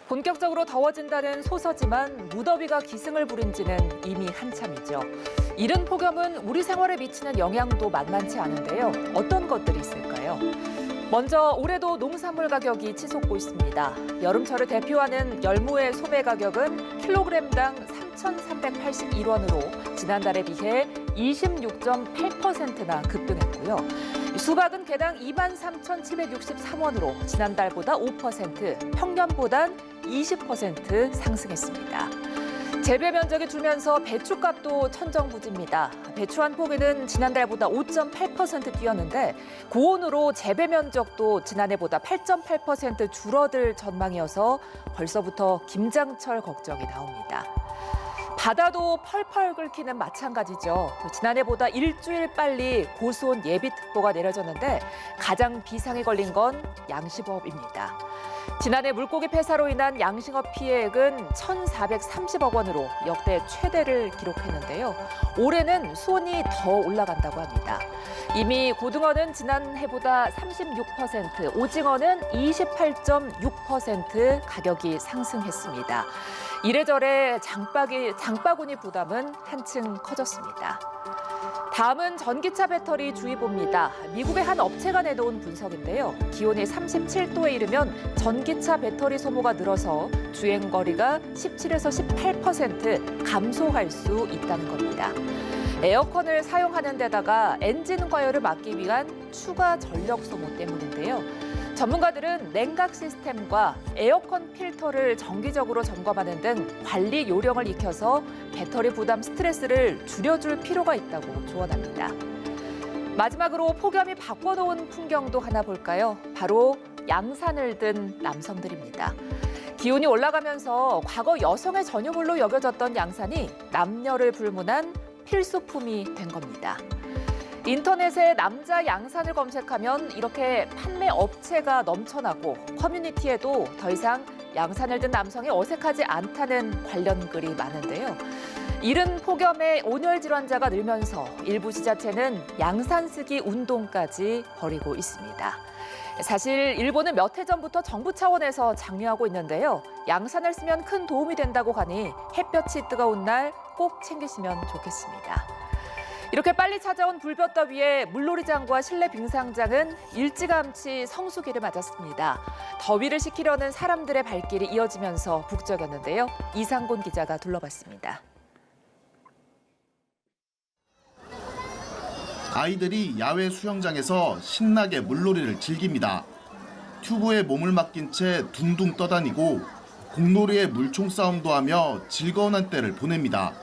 본격적으로 더워진다는 소서지만 무더위가 기승을 부린 지는 이미 한참이죠. 이른 폭염은 우리 생활에 미치는 영향도 만만치 않은데요. 어떤 것들이 있을까요? 먼저 올해도 농산물 가격이 치솟고 있습니다. 여름철을 대표하는 열무의 소매 가격은 킬로그램당 3,381원으로 지난달에 비해 26.8%나 급등했고요. 수박은 개당 23,763원으로 지난달보다 5%, 평년보단 20% 상승했습니다. 재배 면적이 줄면서 배추값도 천정부지입니다. 배추 한 포기는 지난달보다 5.8% 뛰었는데 고온으로 재배 면적도 지난해보다 8.8% 줄어들 전망이어서 벌써부터 김장철 걱정이 나옵니다. 바다도 펄펄 끓기는 마찬가지죠. 지난해보다 일주일 빨리 고수온 예비특보가 내려졌는데 가장 비상에 걸린 건 양식업입니다. 지난해 물고기 폐사로 인한 양식업 피해액은 1,430억 원으로 역대 최대를 기록했는데요. 올해는 수온이 더 올라간다고 합니다. 이미 고등어는 지난해보다 36%, 오징어는 28.6% 가격이 상승했습니다. 이래저래 장바구니 부담은 한층 커졌습니다. 다음은 전기차 배터리 주의보입니다. 미국의 한 업체가 내놓은 분석인데요. 기온이 37도에 이르면 전기차 배터리 소모가 늘어서 주행거리가 17에서 18% 감소할 수 있다는 겁니다. 에어컨을 사용하는 데다가 엔진 과열을 막기 위한 추가 전력 소모 때문인데요. 전문가들은 냉각 시스템과 에어컨 필터를 정기적으로 점검하는 등 관리 요령을 익혀서 배터리 부담 스트레스를 줄여줄 필요가 있다고 조언합니다. 마지막으로 폭염이 바꿔놓은 풍경도 하나 볼까요? 바로 양산을 든 남성들입니다. 기온이 올라가면서 과거 여성의 전유물로 여겨졌던 양산이 남녀를 불문한 필수품이 된 겁니다. 인터넷에 남자 양산을 검색하면 이렇게 판매 업체가 넘쳐나고 커뮤니티에도 더 이상 양산을 든 남성이 어색하지 않다는 관련 글이 많은데요. 이른 폭염에 온열 질환자가 늘면서 일부 지자체는 양산 쓰기 운동까지 벌이고 있습니다. 사실 일본은 몇 해 전부터 정부 차원에서 장려하고 있는데요. 양산을 쓰면 큰 도움이 된다고 하니 햇볕이 뜨거운 날 꼭 챙기시면 좋겠습니다. 이렇게 빨리 찾아온 불볕더위에 물놀이장과 실내 빙상장은 일찌감치 성수기를 맞았습니다. 더위를 식히려는 사람들의 발길이 이어지면서 북적였는데요. 이상곤 기자가 둘러봤습니다. 아이들이 야외 수영장에서 신나게 물놀이를 즐깁니다. 튜브에 몸을 맡긴 채 둥둥 떠다니고 공놀이에 물총 싸움도 하며 즐거운 한때를 보냅니다.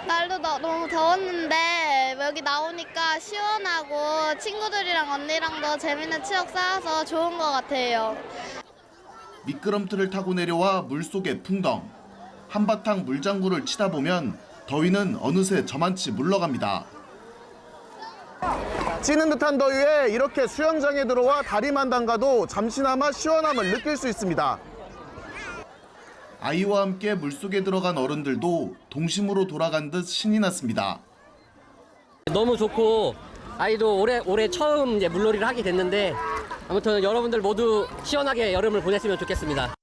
날도 너무 더웠는데 여기 나오니까 시원하고 친구들이랑 언니랑도 재밌는 추억 쌓아서 좋은 것 같아요. 미끄럼틀을 타고 내려와 물속에 풍덩. 한바탕 물장구를 치다 보면 더위는 어느새 저만치 물러갑니다. 찌는 듯한 더위에 이렇게 수영장에 들어와 다리만 담가도 잠시나마 시원함을 느낄 수 있습니다. 아이와 함께 물속에 들어간 어른들도 동심으로 돌아간 듯 신이 났습니다. 너무 좋고 아이도 올해 처음 이제 물놀이를 하게 됐는데 아무튼 여러분들 모두 시원하게 여름을 보냈으면 좋겠습니다.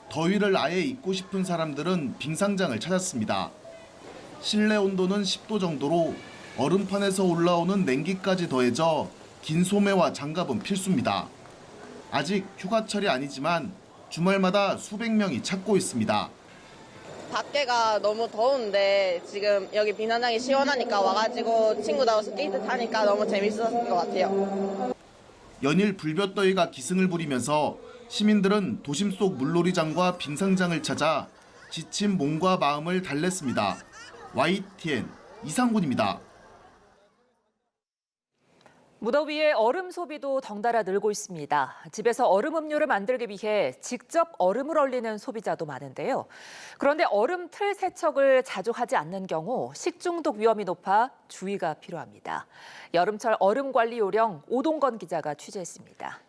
더위를 아예 잊고 싶은 사람들은 빙상장을 찾았습니다. 실내 온도는 10도 정도로 얼음판에서 올라오는 냉기까지 더해져 긴 소매와 장갑은 필수입니다. 아직 휴가철이 아니지만 주말마다 수백 명이 찾고 있습니다. 밖에가 너무 더운데 지금 여기 빙상장이 시원하니까 와가지고 친구들하고 스케이트 타니까 너무 재밌었던 것 같아요. 연일 불볕더위가 기승을 부리면서 시민들은 도심 속 물놀이장과 빙상장을 찾아 지친 몸과 마음을 달랬습니다. YTN 이상곤입니다. 무더위에 얼음 소비도 덩달아 늘고 있습니다. 집에서 얼음 음료를 만들기 위해 직접 얼음을 얼리는 소비자도 많은데요. 그런데 얼음 틀 세척을 자주 하지 않는 경우 식중독 위험이 높아 주의가 필요합니다. 여름철 얼음 관리 요령 오동건 기자가 취재했습니다.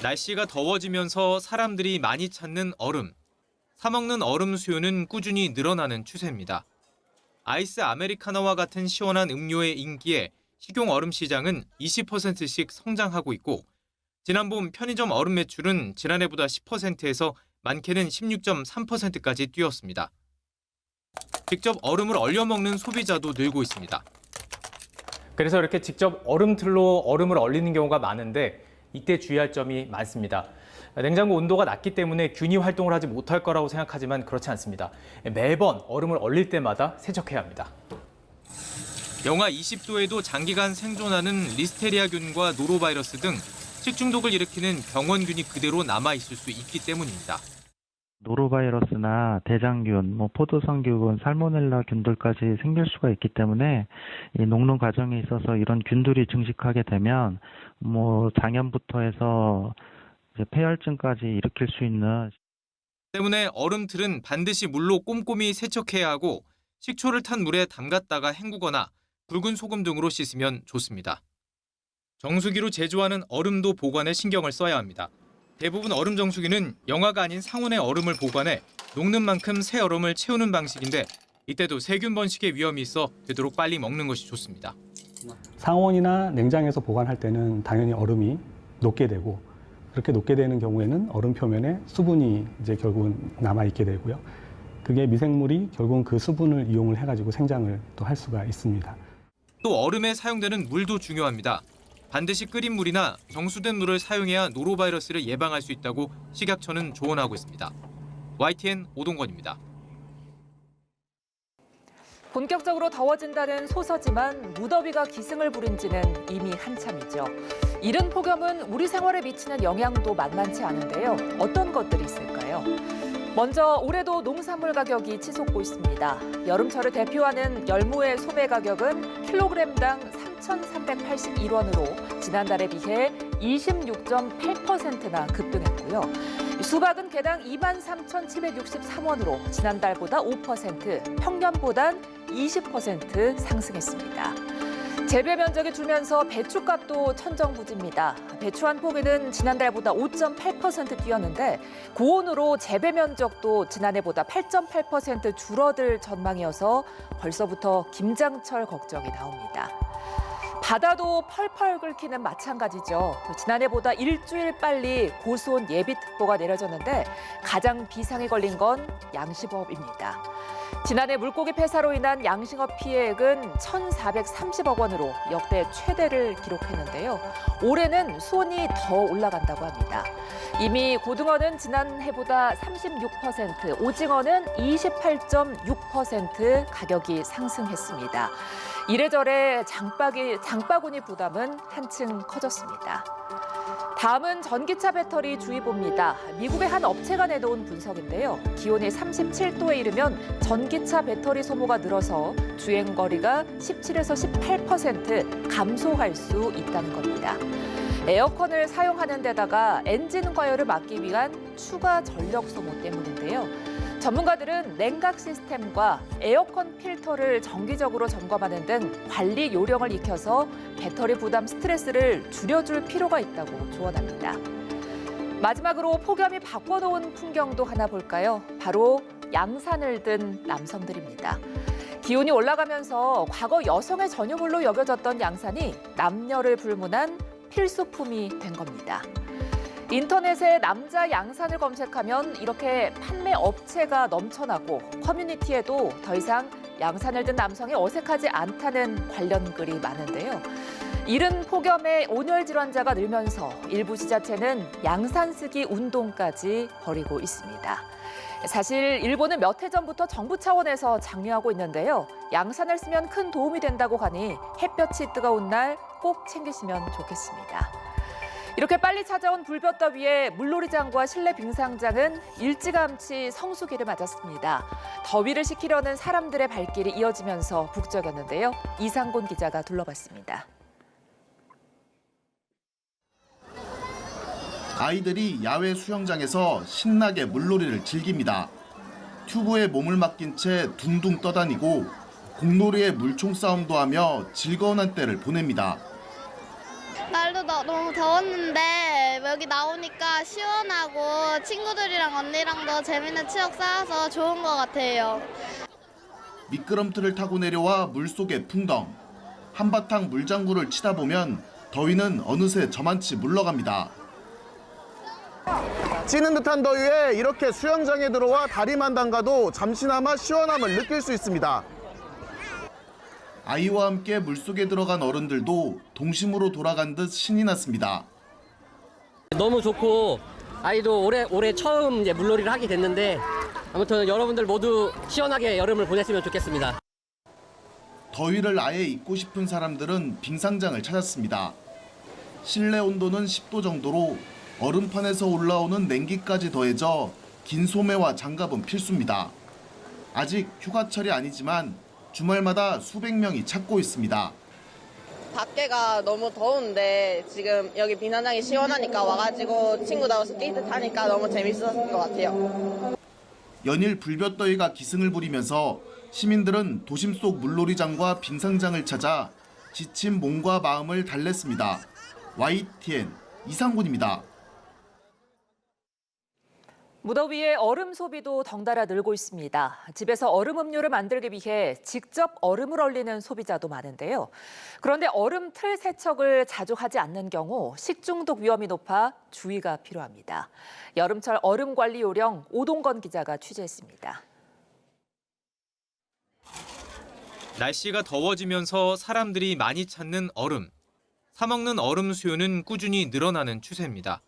날씨가 더워지면서 사람들이 많이 찾는 얼음. 사 먹는 얼음 수요는 꾸준히 늘어나는 추세입니다. 아이스 아메리카노와 같은 시원한 음료의 인기에 식용 얼음 시장은 20%씩 성장하고 있고 지난 봄 편의점 얼음 매출은 지난해보다 10%에서 많게는 16.3%까지 뛰었습니다. 직접 얼음을 얼려 먹는 소비자도 늘고 있습니다. 그래서 이렇게 직접 얼음틀로 얼음을 얼리는 경우가 많은데 이때 주의할 점이 많습니다. 냉장고 온도가 낮기 때문에 균이 활동을 하지 못할 거라고 생각하지만 그렇지 않습니다. 매번 얼음을 얼릴 때마다 세척해야 합니다. 영하 20도에도 장기간 생존하는 리스테리아균과 노로바이러스 등 식중독을 일으키는 병원균이 그대로 남아있을 수 있기 때문입니다. 노로바이러스나 대장균, 포도성균, 살모넬라 균들까지 생길 수가 있기 때문에 이 녹는 과정에 있어서 이런 균들이 증식하게 되면 장염부터 해서 이제 폐혈증까지 일으킬 수 있는. 때문에 얼음틀은 반드시 물로 꼼꼼히 세척해야 하고 식초를 탄 물에 담갔다가 헹구거나 굵은 소금 등으로 씻으면 좋습니다. 정수기로 제조하는 얼음도 보관에 신경을 써야 합니다. 대부분 얼음 정수기는 영하가 아닌 상온의 얼음을 보관해 녹는 만큼 새 얼음을 채우는 방식인데 이때도 세균 번식의 위험이 있어 되도록 빨리 먹는 것이 좋습니다. 상온이나 냉장에서 보관할 때는 당연히 얼음이 녹게 되고 그렇게 녹게 되는 경우에는 얼음 표면에 수분이 이제 결국은 남아 있게 되고요. 그게 미생물이 결국은 그 수분을 이용을 해가지고 생장을 또 할 수가 있습니다. 또 얼음에 사용되는 물도 중요합니다. 반드시 끓인 물이나 정수된 물을 사용해야 노로바이러스를 예방할 수 있다고 식약처는 조언하고 있습니다. YTN 오동건입니다. 본격적으로 더워진다는 소서지만 무더위가 기승을 부린 지는 이미 한참이죠. 이른 폭염은 우리 생활에 미치는 영향도 만만치 않은데요. 어떤 것들이 있을까요? 먼저 올해도 농산물 가격이 치솟고 있습니다. 여름철을 대표하는 열무의 소매 가격은 킬로그램당 3,381원으로 지난달에 비해 26.8%나 급등했고요. 수박은 개당 23,763원으로 지난달보다 5%, 평년보단 20% 상승했습니다. 재배 면적이 줄면서 배추값도 천정부지입니다. 배추 한 포기는 지난달보다 5.8% 뛰었는데 고온으로 재배 면적도 지난해보다 8.8% 줄어들 전망이어서 벌써부터 김장철 걱정이 나옵니다. 바다도 펄펄 끓기는 마찬가지죠. 지난해보다 일주일 빨리 고수온 예비특보가 내려졌는데 가장 비상이 걸린 건 양식업입니다. 지난해 물고기 폐사로 인한 양식업 피해액은 1,430억 원으로 역대 최대를 기록했는데요. 올해는 수온이 더 올라간다고 합니다. 이미 고등어는 지난해보다 36%, 오징어는 28.6% 가격이 상승했습니다. 이래저래 장바구니 부담은 한층 커졌습니다. 다음은 전기차 배터리 주의보입니다. 미국의 한 업체가 내놓은 분석인데요. 기온이 37도에 이르면 전기차 배터리 소모가 늘어서 주행거리가 17에서 18% 감소할 수 있다는 겁니다. 에어컨을 사용하는 데다가 엔진 과열을 막기 위한 추가 전력 소모 때문인데요. 전문가들은 냉각 시스템과 에어컨 필터를 정기적으로 점검하는 등 관리 요령을 익혀서 배터리 부담 스트레스를 줄여줄 필요가 있다고 조언합니다. 마지막으로 폭염이 바꿔놓은 풍경도 하나 볼까요? 바로 양산을 든 남성들입니다. 기온이 올라가면서 과거 여성의 전유물로 여겨졌던 양산이 남녀를 불문한 필수품이 된 겁니다. 인터넷에 남자 양산을 검색하면 이렇게 판매 업체가 넘쳐나고 커뮤니티에도 더 이상 양산을 든 남성이 어색하지 않다는 관련 글이 많은데요. 이른 폭염에 온열 질환자가 늘면서 일부 지자체는 양산 쓰기 운동까지 벌이고 있습니다. 사실 일본은 몇 해 전부터 정부 차원에서 장려하고 있는데요. 양산을 쓰면 큰 도움이 된다고 하니 햇볕이 뜨거운 날 꼭 챙기시면 좋겠습니다. 이렇게 빨리 찾아온 불볕더위에 물놀이장과 실내 빙상장은 일찌감치 성수기를 맞았습니다. 더위를 식히려는 사람들의 발길이 이어지면서 북적였는데요. 이상곤 기자가 둘러봤습니다. 아이들이 야외 수영장에서 신나게 물놀이를 즐깁니다. 튜브에 몸을 맡긴 채 둥둥 떠다니고 공놀이에 물총 싸움도 하며 즐거운 한때를 보냅니다. 날도 너무 더웠는데 여기 나오니까 시원하고 친구들이랑 언니랑도 재밌는 추억 쌓아서 좋은 것 같아요. 미끄럼틀을 타고 내려와 물속에 풍덩. 한바탕 물장구를 치다 보면 더위는 어느새 저만치 물러갑니다. 찌는 듯한 더위에 이렇게 수영장에 들어와 다리만 담가도 잠시나마 시원함을 느낄 수 있습니다. 아이와 함께 물속에 들어간 어른들도 동심으로 돌아간 듯 신이 났습니다. 너무 좋고 아이도 올해 처음 이제 물놀이를 하게 됐는데 아무튼 여러분들 모두 시원하게 여름을 보냈으면 좋겠습니다. 더위를 아예 잊고 싶은 사람들은 빙상장을 찾았습니다. 실내 온도는 10도 정도로 얼음판에서 올라오는 냉기까지 더해져 긴 소매와 장갑은 필수입니다. 아직 휴가철이 아니지만 주말마다 수백 명이 찾고 있습니다. 밖에가 너무 더운데 지금 여기 비난장이 시원하니까 와가지고 친구들하고 스케이트 타니까 너무 재밌었을 것 같아요. 연일 불볕더위가 기승을 부리면서 시민들은 도심 속 물놀이장과 빙상장을 찾아 지친 몸과 마음을 달랬습니다. YTN 이상군입니다. 무더위에 얼음 소비도 덩달아 늘고 있습니다. 집에서 얼음 음료를 만들기 위해 직접 얼음을 얼리는 소비자도 많은데요. 그런데 얼음 틀 세척을 자주 하지 않는 경우 식중독 위험이 높아 주의가 필요합니다. 여름철 얼음 관리 요령 오동건 기자가 취재했습니다. 날씨가 더워지면서 사람들이 많이 찾는 얼음. 사 먹는 얼음 수요는 꾸준히 늘어나는 추세입니다.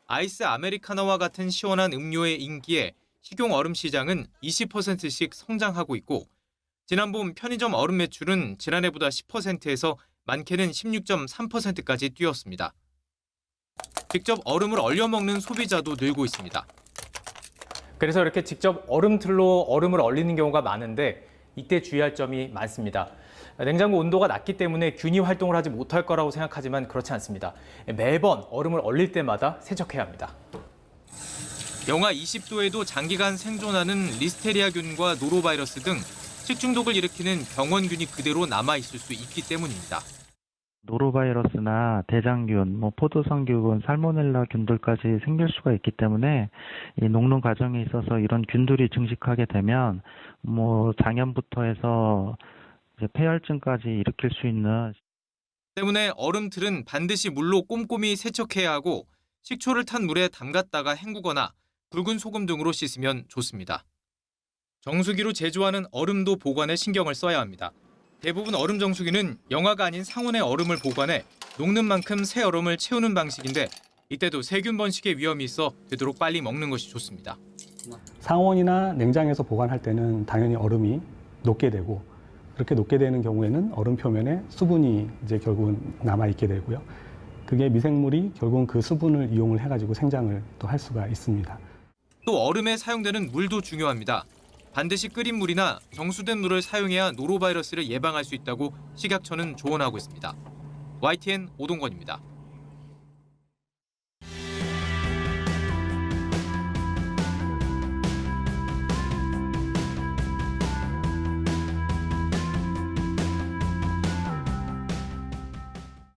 아이스 아메리카노와 같은 시원한 음료의 인기에 식용 얼음 시장은 20%씩 성장하고 있고 지난 봄 편의점 얼음 매출은 지난해보다 10%에서 많게는 16.3%까지 뛰었습니다. 직접 얼음을 얼려 먹는 소비자도 늘고 있습니다. 그래서 이렇게 직접 얼음틀로 얼음을 얼리는 경우가 많은데 이때 주의할 점이 많습니다. 냉장고 온도가 낮기 때문에 균이 활동을 하지 못할 거라고 생각하지만 그렇지 않습니다. 매번 얼음을 얼릴 때마다 세척해야 합니다. 영하 20도에도 장기간 생존하는 리스테리아균과 노로바이러스 등 식중독을 일으키는 병원균이 그대로 남아있을 수 있기 때문입니다. 노로바이러스나 대장균, 포도성균, 살모넬라 균들까지 생길 수가 있기 때문에 이 녹는 과정에 있어서 이런 균들이 증식하게 되면 장염부터 해서 폐혈증까지 일으킬 수 있는. 때문에 얼음틀은 반드시 물로 꼼꼼히 세척해야 하고 식초를 탄 물에 담갔다가 헹구거나 굵은 소금 등으로 씻으면 좋습니다. 정수기로 제조하는 얼음도 보관에 신경을 써야 합니다. 대부분 얼음 정수기는 영하가 아닌 상온의 얼음을 보관해 녹는 만큼 새 얼음을 채우는 방식인데 이때도 세균 번식의 위험이 있어 되도록 빨리 먹는 것이 좋습니다. 상온이나 냉장에서 보관할 때는 당연히 얼음이 녹게 되고 그렇게 녹게 되는 경우에는 얼음 표면에 수분이 이제 결국은 남아 있게 되고요. 그게 미생물이 결국은 그 수분을 이용을 해가지고 생장을 또 할 수가 있습니다. 또 얼음에 사용되는 물도 중요합니다. 반드시 끓인 물이나 정수된 물을 사용해야 노로바이러스를 예방할 수 있다고 식약처는 조언하고 있습니다. YTN 오동건입니다.